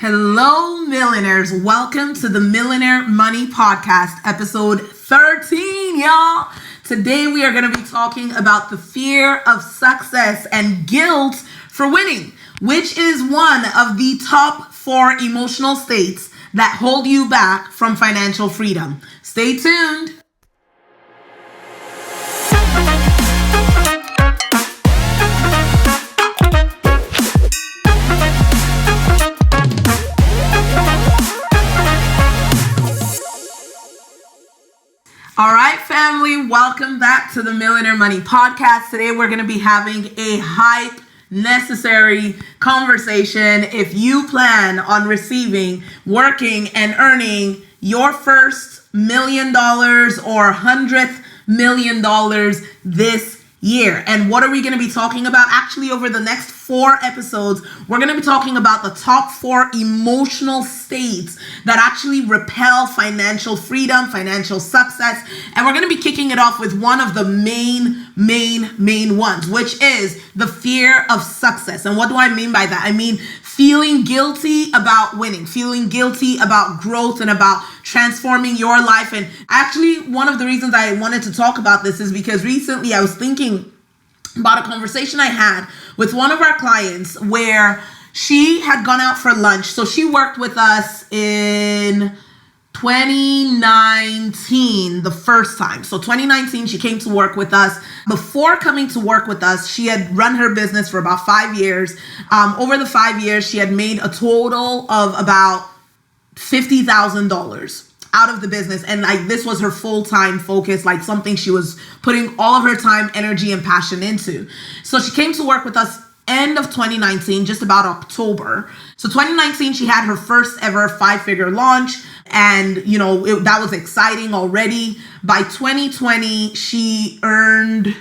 Hello, millionaires. Welcome to the Millionaire Money Podcast, episode 13, y'all. Today, we are going to be talking about the fear of success and guilt for winning, which is one of the top 4 emotional states that hold you back from financial freedom. Stay tuned. All right, family, welcome back to the Millionaire Money Podcast. Today, we're going to be having a hype, necessary conversation if you plan on receiving, working, and earning your first $1 million or $100th million this year. And what are we going to be talking about? Actually, over the next 4 episodes, we're going to be talking about the top 4 emotional states that actually repel financial freedom, financial success. And we're going to be kicking it off with one of the main ones, which is the fear of success. And what do I mean by that? I mean feeling guilty about winning, feeling guilty about growth and about transforming your life. And actually, one of the reasons I wanted to talk about this is because recently I was thinking about a conversation I had with one of our clients where she had gone out for lunch. So she worked with us in 2019 the first time. So 2019, she came to work with us. Before coming to work with us, she had run her business for about 5 years. Over the 5 years, she had made a total of about $50,000 out of the business. And like, this was her full-time focus, like something she was putting all of her time, energy, and passion into. So she came to work with us end of 2019, just about October. So 2019, she had her first ever 5-figure launch. And, that was exciting already. By 2020, she earned, I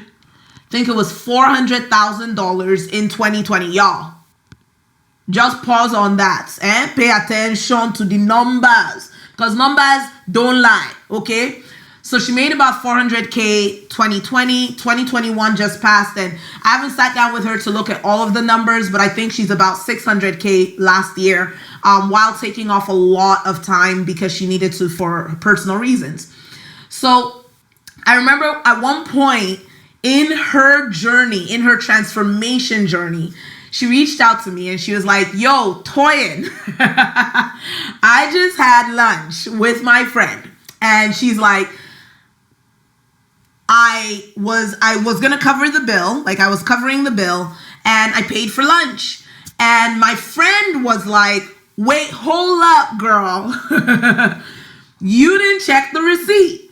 think it was $400,000 in 2020. Y'all, just pause on that and pay attention to the numbers, because numbers don't lie, okay? So she made about 400K 2020, 2021 just passed, and I haven't sat down with her to look at all of the numbers, but I think she's about 600K last year, while taking off a lot of time because she needed to for personal reasons. So I remember at one point in her journey, in her transformation journey, she reached out to me and she was like, yo, Toyin, I just had lunch with my friend. And she's like, I was going to cover the bill. Like, I was covering the bill and I paid for lunch. And my friend was like, wait, hold up, girl. You didn't check the receipt.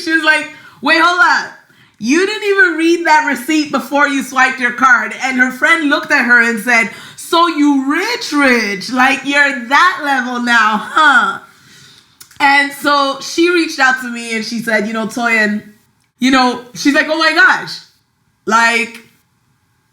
She was like, wait, hold up. You didn't even read that receipt before you swiped your card. And her friend looked at her and said, so you rich, like you're that level now, huh? And so she reached out to me and she said, Toyin, she's like, oh my gosh, like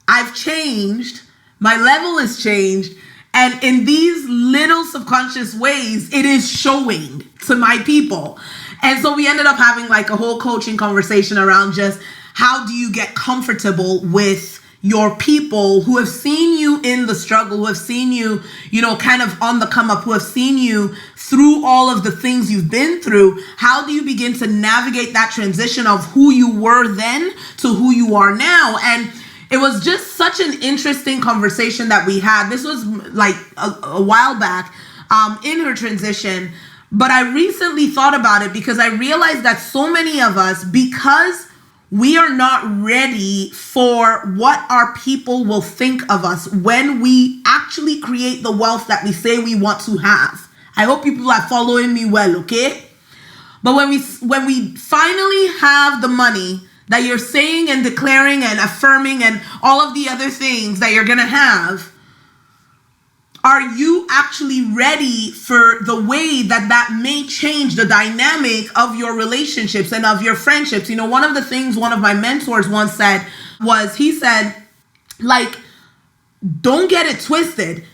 I've changed. My level has changed. And in these little subconscious ways, it is showing to my people. And so we ended up having like a whole coaching conversation around just how do you get comfortable with your people who have seen you in the struggle, who have seen you, kind of on the come up, who have seen you through all of the things you've been through. How do you begin to navigate that transition of who you were then to who you are now? And it was just such an interesting conversation that we had. This was like a while back in her transition. But I recently thought about it because I realized that so many of us, because we are not ready for what our people will think of us when we actually create the wealth that we say we want to have. I hope people are following me well, okay? But when we finally have the money that you're saying and declaring and affirming and all of the other things that you're going to have, are you actually ready for the way that may change the dynamic of your relationships and of your friendships? One of the things one of my mentors once said was, he said, like, don't get it twisted.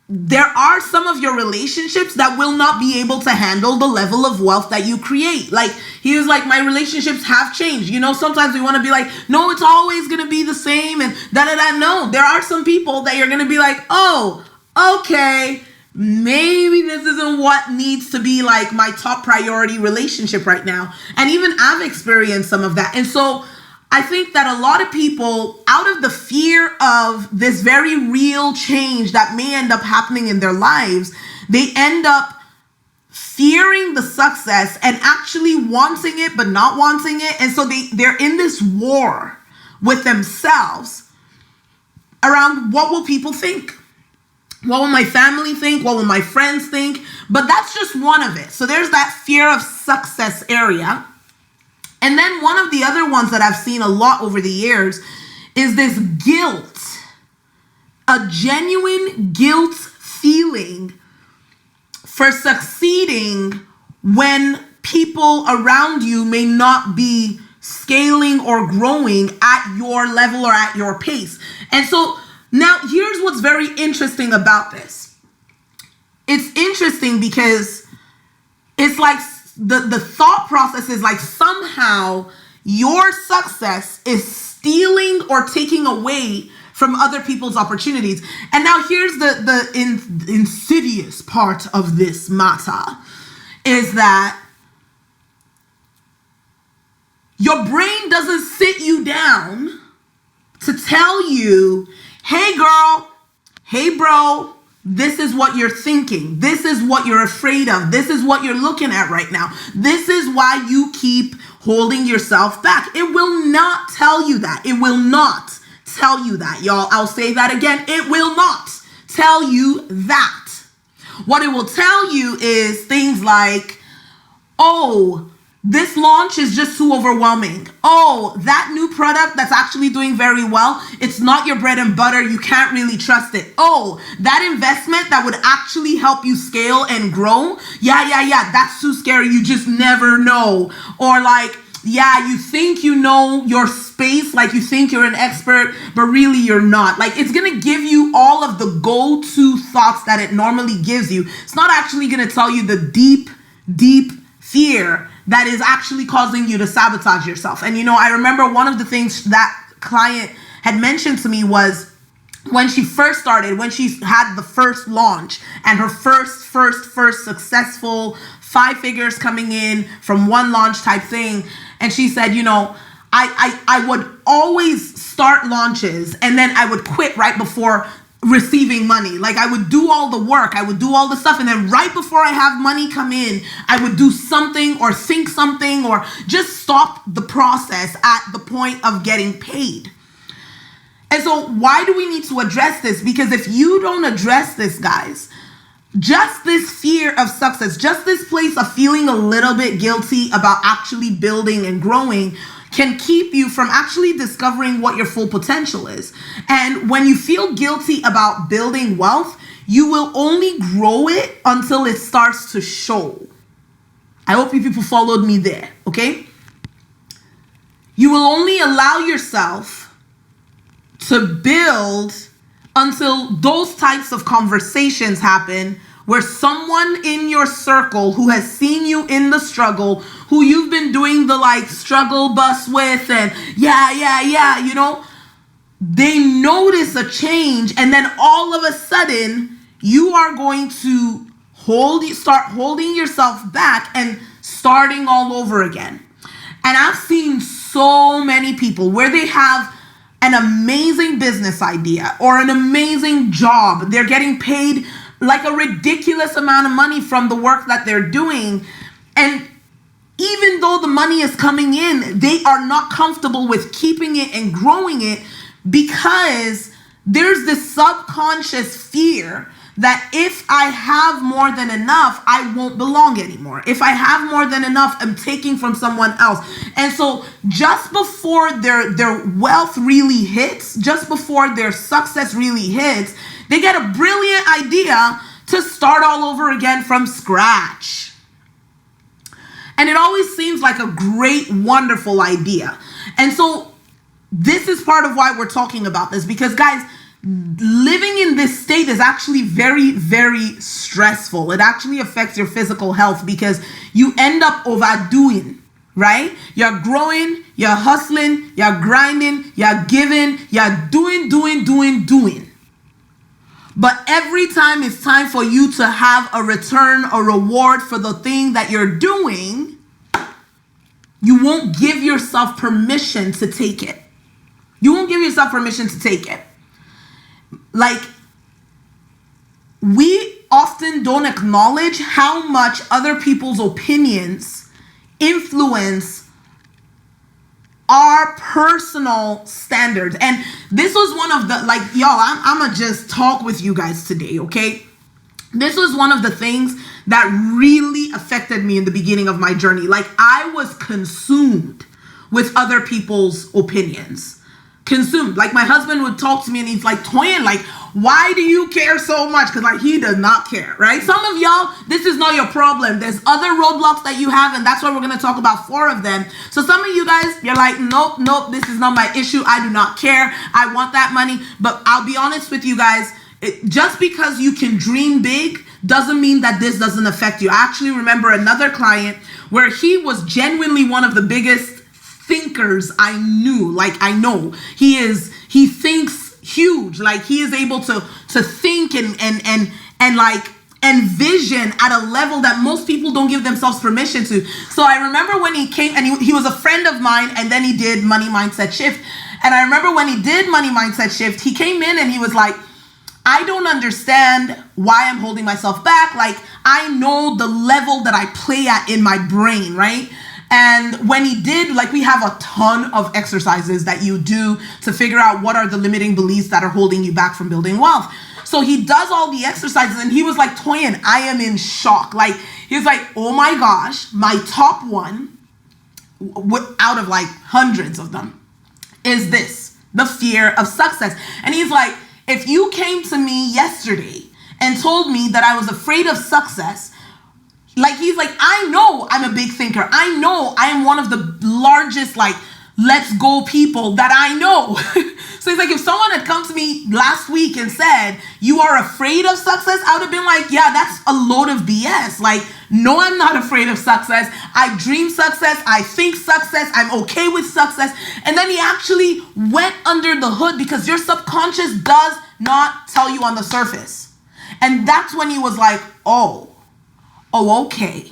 There are some of your relationships that will not be able to handle the level of wealth that you create. Like, he was like, my relationships have changed. Sometimes we want to be like, no, it's always going to be the same and da-da-da. No, there are some people that you're going to be like, oh, okay, maybe this isn't what needs to be like my top priority relationship right now. And even I've experienced some of that. And so I think that a lot of people, out of the fear of this very real change that may end up happening in their lives, they end up fearing the success and actually wanting it but not wanting it. And so they're in this war with themselves around, what will people think? What will my family think? What will my friends think? But that's just one of it. So there's that fear of success area. And then one of the other ones that I've seen a lot over the years is this guilt, a genuine guilt feeling for succeeding when people around you may not be scaling or growing at your level or at your pace. And so now here's what's very interesting about this. It's interesting because it's like the thought process is like somehow your success is stealing or taking away from other people's opportunities. And now here's the insidious part of this matter is that your brain doesn't sit you down to tell you, hey girl, hey bro, this is what you're thinking. This is what you're afraid of. This is what you're looking at right now. This is why you keep holding yourself back. It will not tell you that. It will not tell you that, y'all. I'll say that again. It will not tell you that. What it will tell you is things like, oh, this launch is just too overwhelming. Oh, that new product that's actually doing very well, it's not your bread and butter. You can't really trust it. Oh, that investment that would actually help you scale and grow. Yeah, that's too scary. You just never know. Or like, yeah, you think you know your space, like you think you're an expert, but really you're not. Like it's going to give you all of the go-to thoughts that it normally gives you. It's not actually going to tell you the deep, deep fear that is actually causing you to sabotage yourself. And I remember one of the things that client had mentioned to me was when she first started, when she had the first launch and her first successful 5 figures coming in from one launch type thing. And she said, I would always start launches and then I would quit right before receiving money. Like I would do all the work, I would do all the stuff, and then right before I have money come in, I would do something or think something or just stop the process at the point of getting paid. And so why do we need to address this? Because if you don't address this, guys, just this fear of success, just this place of feeling a little bit guilty about actually building and growing can keep you from actually discovering what your full potential is. And when you feel guilty about building wealth, you will only grow it until it starts to show. I hope you people followed me there, okay? You will only allow yourself to build until those types of conversations happen where someone in your circle who has seen you in the struggle, who you've been doing the struggle bus with and they notice a change, and then all of a sudden you are going to start holding yourself back and starting all over again. And I've seen so many people where they have an amazing business idea or an amazing job. They're getting paid like a ridiculous amount of money from the work that they're doing. And even though the money is coming in, they are not comfortable with keeping it and growing it because there's this subconscious fear that if I have more than enough, I won't belong anymore. If I have more than enough, I'm taking from someone else. And so just before their wealth really hits, just before their success really hits, they get a brilliant idea to start all over again from scratch. And it always seems like a great, wonderful idea. And so this is part of why we're talking about this, because guys, living in this state is actually very, very stressful. It actually affects your physical health because you end up overdoing, right? You're growing, you're hustling, you're grinding, you're giving, you're doing. But every time it's time for you to have a return, a reward for the thing that you're doing, you won't give yourself permission to take it. You won't give yourself permission to take it. Like, we often don't acknowledge how much other people's opinions influence our personal standards. And this was one of the, like, y'all, I'm gonna just talk with you guys today, okay? This was one of the things that really affected me in the beginning of my journey. Like, I was consumed with other people's opinions. Consumed. Like, my husband would talk to me and he's like, Toyin, like, why do you care so much? Because, like, he does not care, right? Some of y'all, this is not your problem. There's other roadblocks that you have, and that's why we're going to talk about 4 of them. So some of you guys, you're like, nope, this is not my issue. I do not care. I want that money. But I'll be honest with you guys, just because you can dream big doesn't mean that this doesn't affect you. I actually remember another client where he was genuinely one of the biggest thinkers I knew. Like, I know he thinks huge. Like, he is able to think and like envision at a level that most people don't give themselves permission to. So I remember when he came, and he was a friend of mine, and then he did Money Mindset Shift. And I remember when he did Money Mindset Shift, he came in and he was like, I don't understand why I'm holding myself back. Like, I know the level that I play at in my brain, right? And when he did, like, we have a ton of exercises that you do to figure out what are the limiting beliefs that are holding you back from building wealth. So he does all the exercises, and he was like, Toyin, I am in shock. Like, he was like, oh my gosh, my top one out of like hundreds of them is this, the fear of success. And he's like, if you came to me yesterday and told me that I was afraid of success, like, he's like, I know I'm a big thinker. I know I am one of the largest, like, let's go people that I know. So he's like, if someone had come to me last week and said, you are afraid of success, I would have been like, yeah, that's a load of BS. Like, no, I'm not afraid of success. I dream success. I think success. I'm okay with success. And then he actually went under the hood, because your subconscious does not tell you on the surface. And that's when he was like, oh, okay,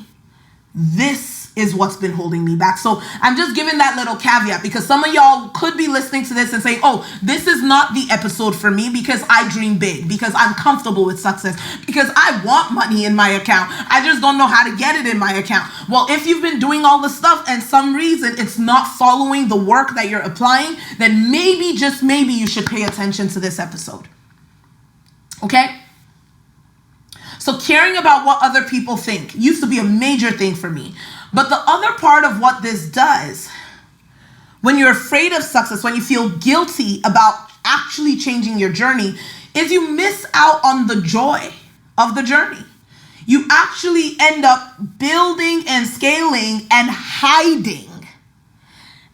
this is what's been holding me back. So I'm just giving that little caveat, because some of y'all could be listening to this and saying, oh, this is not the episode for me, because I dream big, because I'm comfortable with success, because I want money in my account. I just don't know how to get it in my account. Well, if you've been doing all the stuff and some reason it's not following the work that you're applying, then maybe, just maybe, you should pay attention to this episode. Okay? So caring about what other people think used to be a major thing for me. But the other part of what this does, when you're afraid of success, when you feel guilty about actually changing your journey, is you miss out on the joy of the journey. You actually end up building and scaling and hiding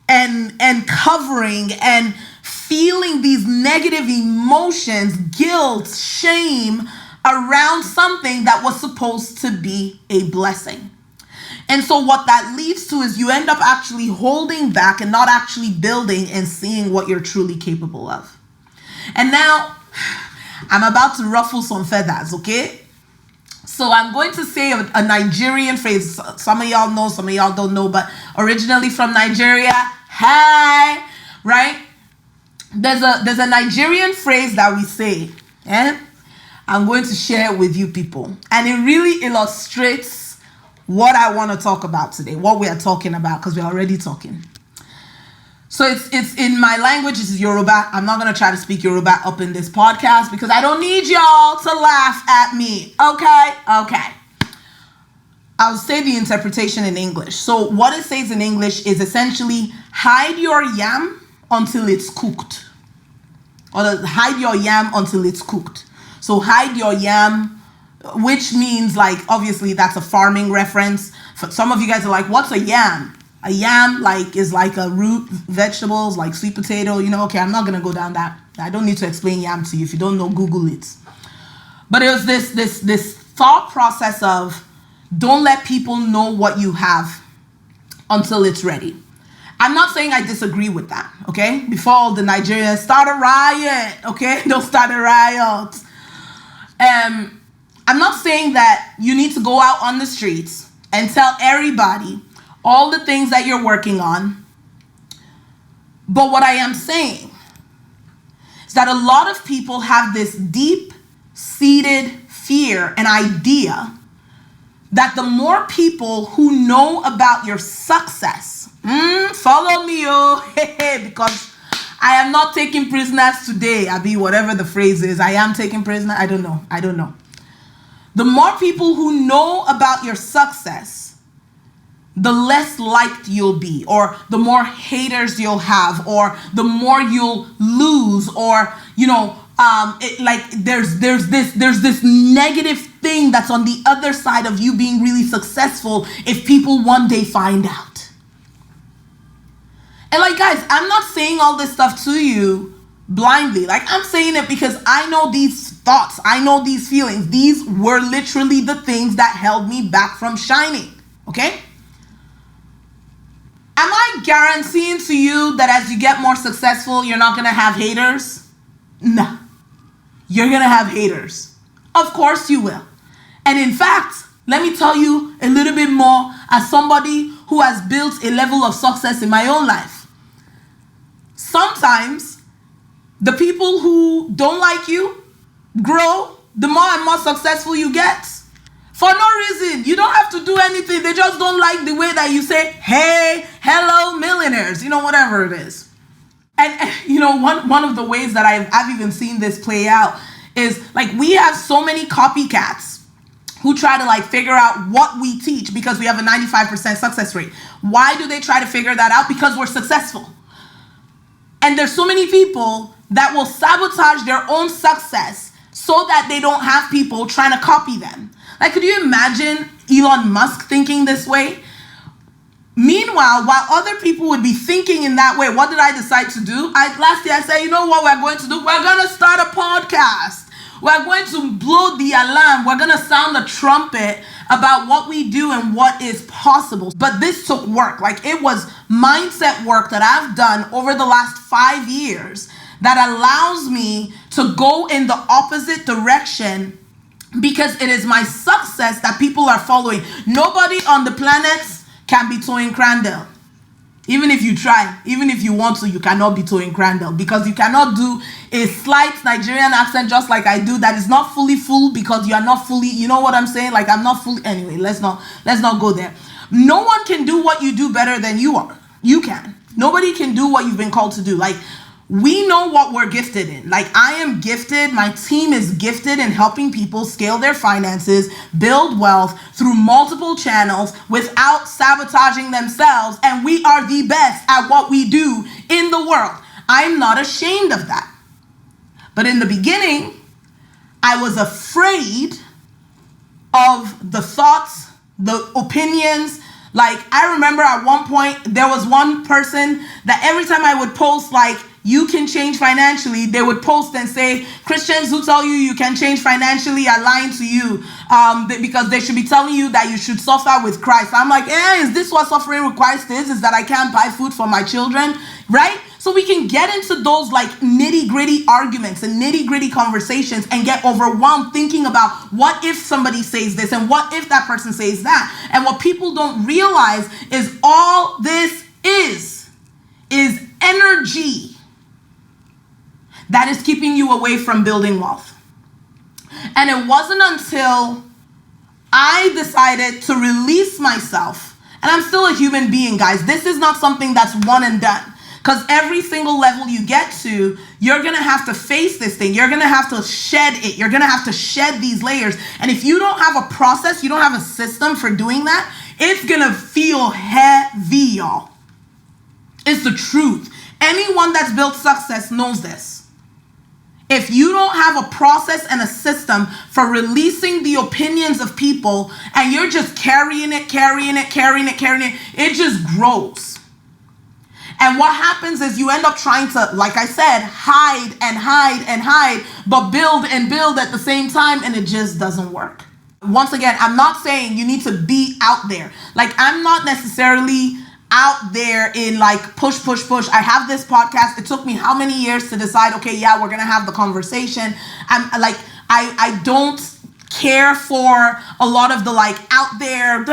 and covering and feeling these negative emotions, guilt, shame, around something that was supposed to be a blessing. And so what that leads to is you end up actually holding back and not actually building and seeing what you're truly capable of. And now I'm about to ruffle some feathers, okay? So I'm going to say a Nigerian phrase. Some of y'all know, some of y'all don't know, but originally from Nigeria, hey, right? There's a Nigerian phrase that we say, I'm going to share it with you people. And it really illustrates what I want to talk about today, what we are talking about, because we're already talking. So it's in my language, it's Yoruba. I'm not going to try to speak Yoruba up in this podcast, because I don't need y'all to laugh at me. Okay. I'll say the interpretation in English. So what it says in English is essentially, hide your yam until it's cooked. Or hide your yam until it's cooked. So hide your yam, which means, like, obviously that's a farming reference. For some of you guys are like, what's a yam? A yam, like, is like a root, vegetables, like sweet potato, okay, I'm not going to go down that. I don't need to explain yam to you. If you don't know, Google it. But it was this thought process of, don't let people know what you have until it's ready. I'm not saying I disagree with that, okay? Before all the Nigerians start a riot, okay? Don't start a riot. I'm not saying that you need to go out on the streets and tell everybody all the things that you're working on. But what I am saying is that a lot of people have this deep-seated fear and idea that the more people who know about your success, follow me, because I am not taking prisoners today. I be whatever the phrase is. I am taking prisoners. I don't know. The more people who know about your success, the less liked you'll be, or the more haters you'll have, or the more you'll lose, or there's this negative thing that's on the other side of you being really successful if people one day find out. And like, guys, I'm not saying all this stuff to you blindly. Like, I'm saying it because I know these thoughts, I know these feelings. These were literally the things that held me back from shining. Okay? Am I guaranteeing to you that as you get more successful, you're not gonna have haters? No. You're gonna have haters. Of course you will. And in fact, let me tell you a little bit more as somebody who has built a level of success in my own life. Sometimes the people who don't like you grow the more and more successful you get. For no reason. You don't have to do anything. They just don't like the way that you say, hey, hello, millionaires, whatever it is. And one of the ways that I've even seen this play out is, like, we have so many copycats who try to figure out what we teach because we have a 95% success rate. Why do they try to figure that out? Because we're successful. And there's so many people that will sabotage their own success so that they don't have people trying to copy them. Like, could you imagine Elon Musk thinking this way? Meanwhile, while other people would be thinking in that way, what did I decide to do? Last year I said, you know what we're going to do? We're going to start a podcast. We're going to blow the alarm. We're going to sound the trumpet about what we do and what is possible. But this took work. Like, it was mindset work that I've done over the last 5 years that allows me to go in the opposite direction, because it is my success that people are following. Nobody on the planet can be Toyin Crandell. Even if you try, even if you want to, you cannot be Toyin Crandell, because you cannot do a slight Nigerian accent just like I do that is not fully full, because you are not fully, you know what I'm saying? Like, I'm not fully, anyway, let's not go there. No one can do what you do better than you are. You can. Nobody can do what you've been called to do. Like, we know what we're gifted in. Like, I am gifted, my team is gifted in helping people scale their finances, build wealth through multiple channels without sabotaging themselves. And we are the best at what we do in the world. I'm not ashamed of that. But in the beginning, I was afraid of the thoughts, the opinions. Like, I remember at one point, there was one person that every time I would post, like, you can change financially, they would post and say, Christians who tell you can change financially are lying to you, because they should be telling you that you should suffer with Christ. I'm like, is this what suffering with Christ is? Is that I can't buy food for my children, right? So we can get into those like nitty-gritty arguments and nitty-gritty conversations and get overwhelmed thinking about what if somebody says this and what if that person says that. And what people don't realize is all this is energy that is keeping you away from building wealth. And it wasn't until I decided to release myself, and I'm still a human being, guys. This is not something that's one and done. Because every single level you get to, you're going to have to face this thing. You're going to have to shed it. You're going to have to shed these layers. And if you don't have a process, you don't have a system for doing that, it's going to feel heavy, y'all. It's the truth. Anyone that's built success knows this. If you don't have a process and a system for releasing the opinions of people and you're just carrying it, it just grows. And what happens is you end up trying to, like I said, hide, but build and build at the same time, and it just doesn't work. Once again, I'm not saying you need to be out there. Like, I'm not necessarily out there in like push. I have this podcast. It took me how many years to decide, okay, yeah, we're going to have the conversation. I don't care for a lot of the like out there.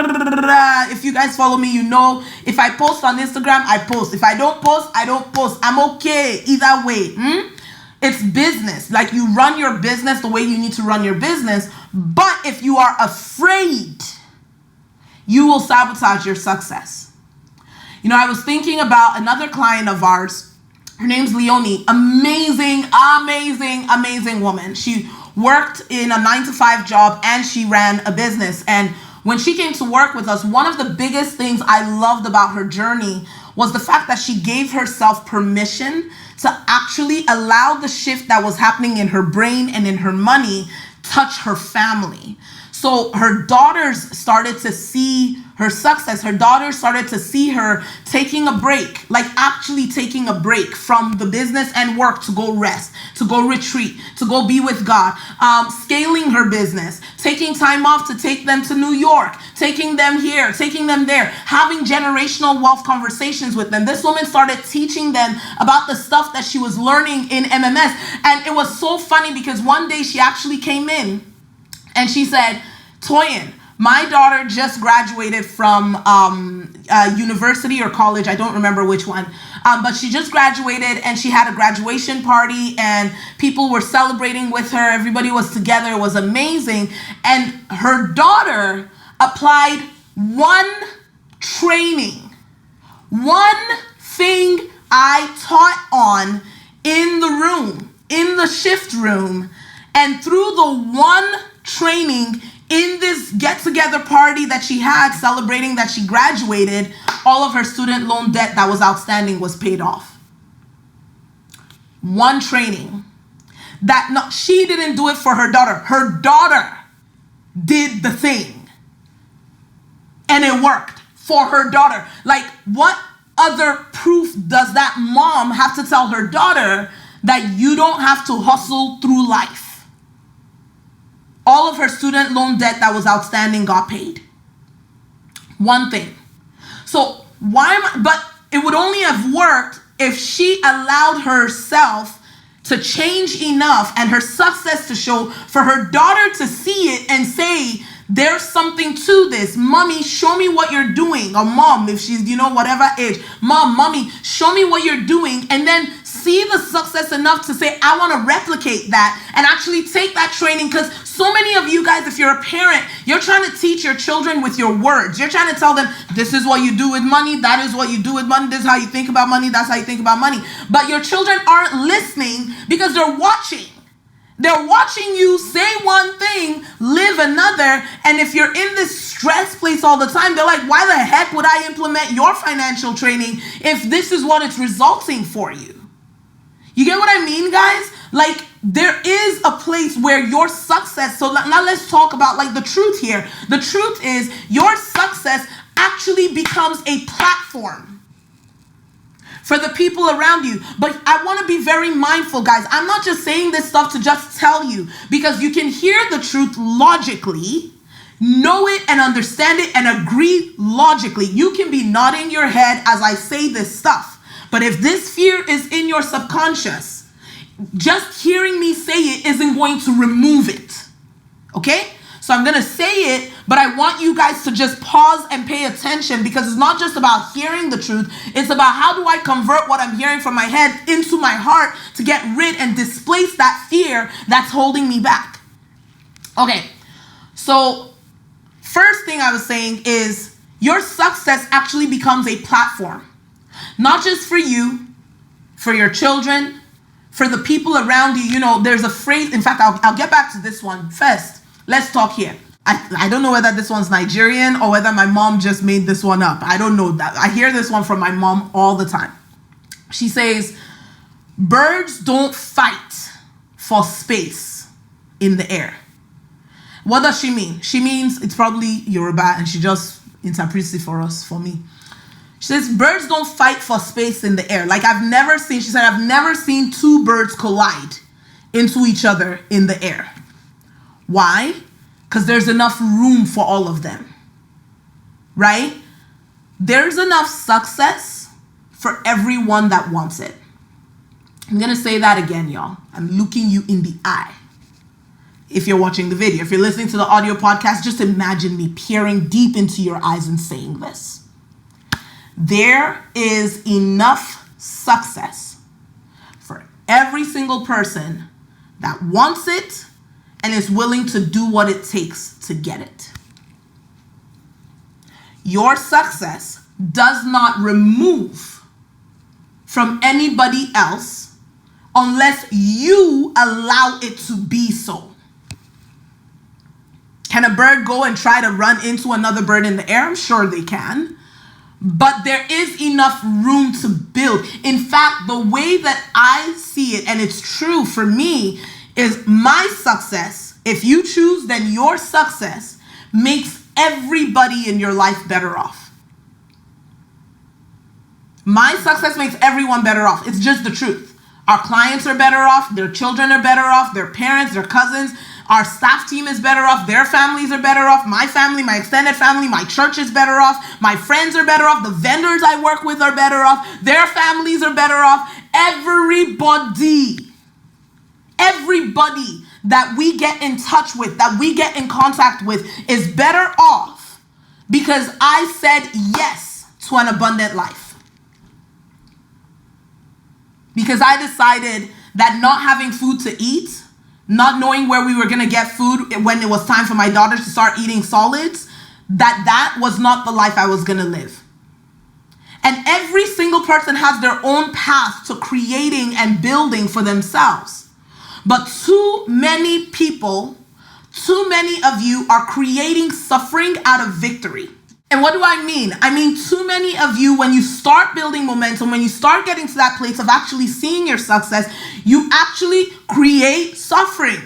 If you guys follow me, you know, if I post on Instagram, I post. If I don't post, I don't post. I'm okay either way. It's business. Like, you run your business the way you need to run your business. But if you are afraid, you will sabotage your success. You know, I was thinking about another client of ours. Her name's Leonie. Amazing, amazing, amazing woman. She worked in a 9-to-5 job and she ran a business. And when she came to work with us, one of the biggest things I loved about her journey was the fact that she gave herself permission to actually allow the shift that was happening in her brain and in her money touch her family. So her daughters started to see her success. Her daughters started to see her taking a break, like actually taking a break from the business and work to go rest, to go retreat, to go be with God, scaling her business, taking time off to take them to New York, taking them here, taking them there, having generational wealth conversations with them. This woman started teaching them about the stuff that she was learning in MMS. And it was so funny because one day she actually came in and she said, Toyin, my daughter just graduated from university or college. I don't remember which one. But she just graduated and she had a graduation party and people were celebrating with her. Everybody was together. It was amazing. And her daughter applied one training, one thing I taught on in the room, in the shift room. And through the one training, in this get-together party that she had celebrating that she graduated, all of her student loan debt that was outstanding was paid off. One training. She didn't do it for her daughter. Her daughter did the thing. And it worked for her daughter. Like, what other proof does that mom have to tell her daughter that you don't have to hustle through life? All of her student loan debt that was outstanding got paid. One thing. So but it would only have worked if she allowed herself to change enough and her success to show for her daughter to see it and say, there's something to this. Mommy, show me what you're doing. Or mom, if she's, whatever age. Mommy, show me what you're doing. And then see the success enough to say, I want to replicate that and actually take that training. Because so many of you guys, if you're a parent, you're trying to teach your children with your words. You're trying to tell them, this is what you do with money. That is what you do with money. This is how you think about money. That's how you think about money. But your children aren't listening because they're watching. They're watching you say one thing, live another. And if you're in this stress place all the time, they're like, why the heck would I implement your financial training if this is what it's resulting for you? You get what I mean, guys? Like, there is a place where your success, so now let's talk about like the truth here. The truth is your success actually becomes a platform for the people around you. But I want to be very mindful, guys. I'm not just saying this stuff to just tell you, because you can hear the truth logically, know it and understand it and agree logically. You can be nodding your head as I say this stuff. But if this fear is in your subconscious, just hearing me say it isn't going to remove it. Okay? So I'm going to say it, but I want you guys to just pause and pay attention, because it's not just about hearing the truth. It's about how do I convert what I'm hearing from my head into my heart to get rid and displace that fear that's holding me back. Okay. So first thing I was saying is your success actually becomes a platform. Not just for you, for your children, for the people around you. There's a phrase. In fact, I'll get back to this one first. Let's talk here. I don't know whether this one's Nigerian or whether my mom just made this one up. I don't know that. I hear this one from my mom all the time. She says, birds don't fight for space in the air. What does she mean? She means it's probably Yoruba and she just interprets it for me. She says, birds don't fight for space in the air. Like she said, I've never seen two birds collide into each other in the air. Why? Because there's enough room for all of them, right? There's enough success for everyone that wants it. I'm going to say that again, y'all. I'm looking you in the eye. if you're watching the video. If you're listening to the audio podcast, just imagine me peering deep into your eyes and saying this. There is enough success for every single person that wants it and is willing to do what it takes to get it. Your success does not remove from anybody else unless you allow it to be so. Can a bird go and try to run into another bird in the air? I'm sure they can. But there is enough room to build. In fact, the way that I see it, and it's true for me, is my success, if you choose, then your success makes everybody in your life better off. My success makes everyone better off. It's just the truth. Our clients are better off. Their children are better off. Their parents, their cousins. Our staff team is better off. Their families are better off. My family, my extended family, my church is better off. My friends are better off. The vendors I work with are better off. Their families are better off. Everybody that we get in touch with, that we get in contact with, is better off because I said yes to an abundant life. Because I decided that not having food to eat, not knowing where we were going to get food when it was time for my daughters to start eating solids, that was not the life I was going to live. And every single person has their own path to creating and building for themselves. But too many people, too many of you are creating suffering out of victory. And what do I mean? I mean, too many of you, when you start building momentum, when you start getting to that place of actually seeing your success, you actually create suffering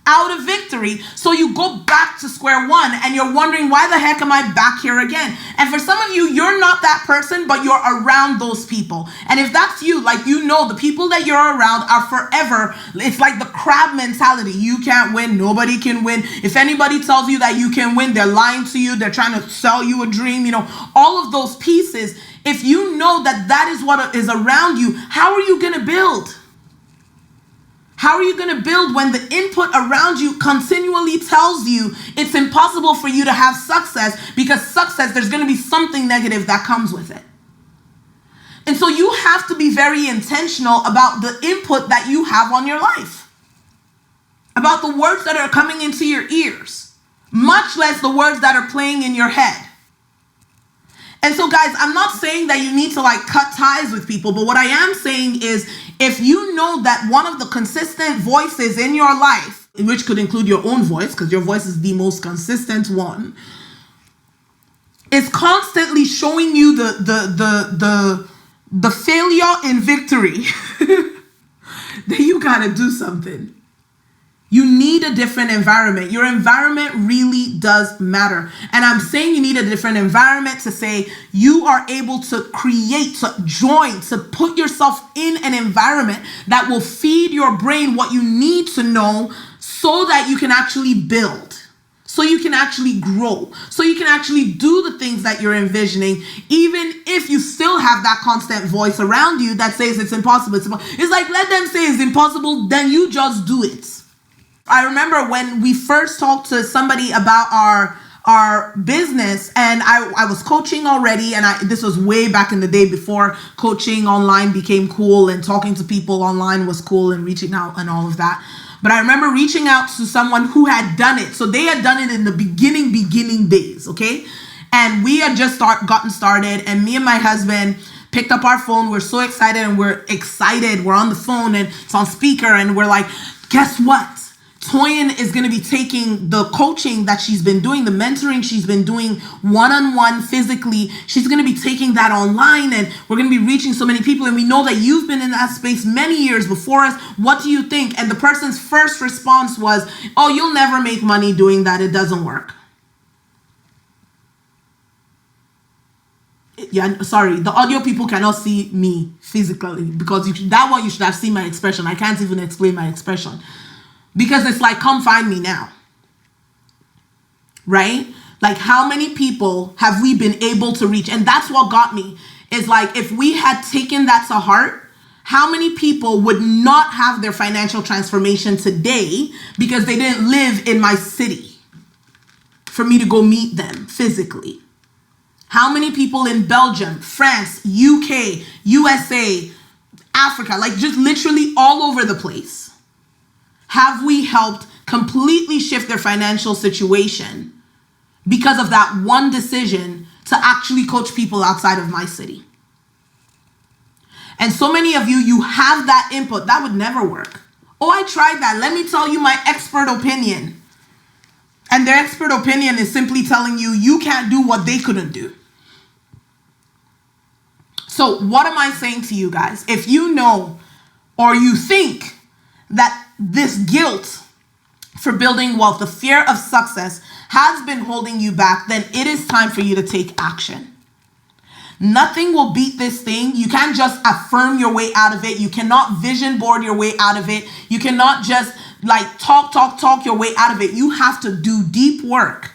out of victory. So you go back to square one and you're wondering, why the heck am I back here again? And for some of you, you're not that person, but you're around those people. And if that's you, like, you know, the people that you're around are forever. It's like the crab mentality. You can't win. Nobody can win. If anybody tells you that you can win, they're lying to you. They're trying to sell you a dream. You know, all of those pieces. If you know that that is what is around you, how are you going to build? How are you going to build when the input around you continually tells you it's impossible for you to have success, because success, there's going to be something negative that comes with it. And so you have to be very intentional about the input that you have on your life, about the words that are coming into your ears, much less the words that are playing in your head. And so, guys, I'm not saying that you need to like cut ties with people, but what I am saying is, if you know that one of the consistent voices in your life, which could include your own voice, because your voice is the most consistent one, is constantly showing you the failure in victory, then you gotta do something. You need a different environment. Your environment really does matter. And I'm saying you need a different environment to say you are able to create, to join, to put yourself in an environment that will feed your brain what you need to know so that you can actually build, so you can actually grow, so you can actually do the things that you're envisioning, even if you still have that constant voice around you that says it's impossible. It's like, let them say it's impossible, then you just do it. I remember when we first talked to somebody about our business, and I was coaching already, and this was way back in the day before coaching online became cool and talking to people online was cool and reaching out and all of that. But I remember reaching out to someone who had done it. So they had done it in the beginning days, okay? And we had just gotten started, and me and my husband picked up our phone. We're so excited, and we're on the phone, and it's on speaker, and we're like, guess what? Toyin is going to be taking the coaching that she's been doing, the mentoring she's been doing one-on-one physically. She's going to be taking that online, and we're going to be reaching so many people. And we know that you've been in that space many years before us. What do you think? And the person's first response was, oh, you'll never make money doing that. It doesn't work. Yeah, sorry. The audio people cannot see me physically, because you should have seen my expression. I can't even explain my expression. Because it's like, come find me now, right? Like, how many people have we been able to reach? And that's what got me, is like, if we had taken that to heart, how many people would not have their financial transformation today because they didn't live in my city for me to go meet them physically? How many people in Belgium, France, UK, USA, Africa, like just literally all over the place, have we helped completely shift their financial situation because of that one decision to actually coach people outside of my city? And so many of you, you have that input. That would never work. Oh, I tried that. Let me tell you my expert opinion. And their expert opinion is simply telling you, you can't do what they couldn't do. So what am I saying to you guys? If you know or you think that this guilt for building wealth, the fear of success, has been holding you back, then it is time for you to take action. Nothing will beat this thing. You can't just affirm your way out of it. You cannot vision board your way out of it. You cannot just like talk your way out of it. You have to do deep work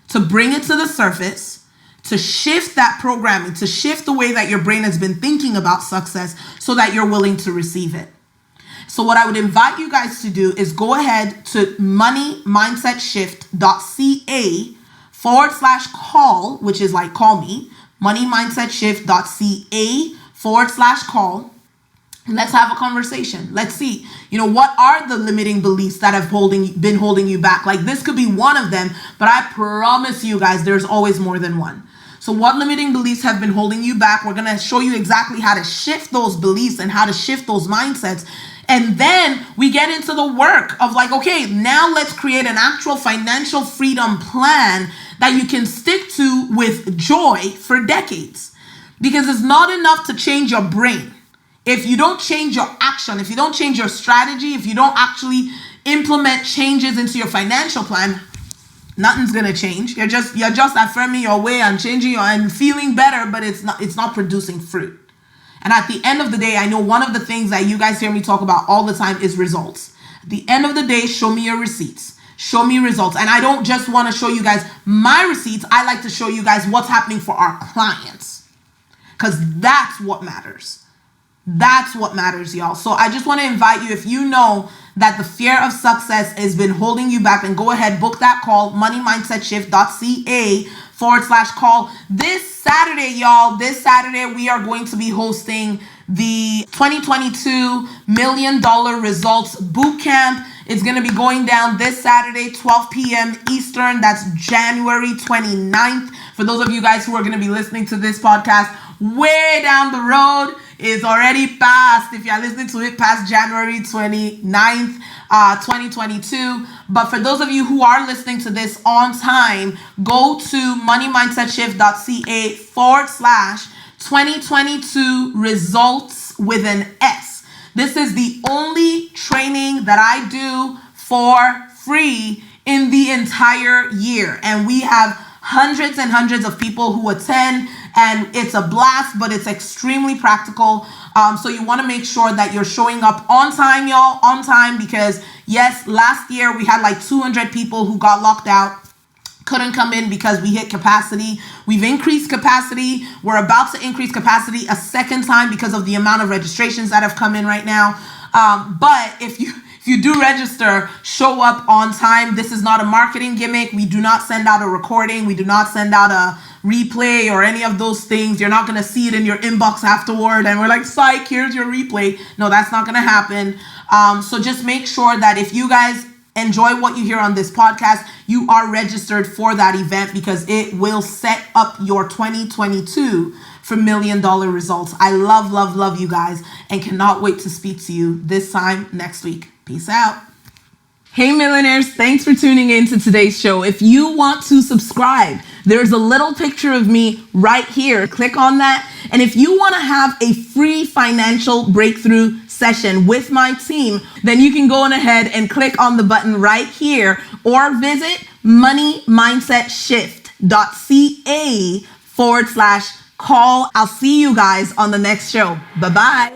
to bring it to the surface, to shift that programming, to shift the way that your brain has been thinking about success so that you're willing to receive it. So what I would invite you guys to do is go ahead to moneymindsetShift.ca/call, which is like call me, moneymindsetShift.ca/call. Let's have a conversation. Let's see, what are the limiting beliefs that have been holding you back? Like this could be one of them, but I promise you guys, there's always more than one. So what limiting beliefs have been holding you back? We're going to show you exactly how to shift those beliefs and how to shift those mindsets. And then we get into the work of like, okay, now let's create an actual financial freedom plan that you can stick to with joy for decades. Because it's not enough to change your brain. If you don't change your action, if you don't change your strategy, if you don't actually implement changes into your financial plan, nothing's gonna change. You're just affirming your way and changing and feeling better, but it's not producing fruit. And at the end of the day, I know one of the things that you guys hear me talk about all the time is results. At the end of the day, show me your receipts. Show me results. And I don't just want to show you guys my receipts. I like to show you guys what's happening for our clients. Because that's what matters. That's what matters, y'all. So I just want to invite you, if you know that the fear of success has been holding you back, then go ahead, book that call, moneymindsetShift.ca/call. This Saturday, y'all, this Saturday, we are going to be hosting the 2022 $1 Million Results Bootcamp. It's going to be going down this Saturday, 12 p.m. Eastern. That's January 29th. For those of you guys who are going to be listening to this podcast way down the road, is already past, if you're listening to it, past January 29th, 2022. But for those of you who are listening to this on time, go to moneymindsetShift.ca/2022 results with an S. This is the only training that I do for free in the entire year. And we have hundreds and hundreds of people who attend, and it's a blast, but it's extremely practical. So you want to make sure that you're showing up on time, y'all, on time, because yes, last year we had like 200 people who got locked out, couldn't come in because we hit capacity. We've increased capacity. We're about to increase capacity a second time because of the amount of registrations that have come in right now. But if you do register, show up on time. This is not a marketing gimmick. We do not send out a recording. We do not send out a replay or any of those things. You're not going to see it in your inbox afterward and we're like, psych, here's your replay. No, that's not going to happen. So just make sure that if you guys enjoy what you hear on this podcast, you are registered for that event, because it will set up your 2022 for $1 Million Results. I love you guys and cannot wait to speak to you this time next week. Peace out. Hey millionaires, thanks for tuning in to today's show. If you want to subscribe, there's a little picture of me right here. Click on that. And if you want to have a free financial breakthrough session with my team, then you can go on ahead and click on the button right here or visit moneymindsetShift.ca/call. I'll see you guys on the next show. Bye-bye.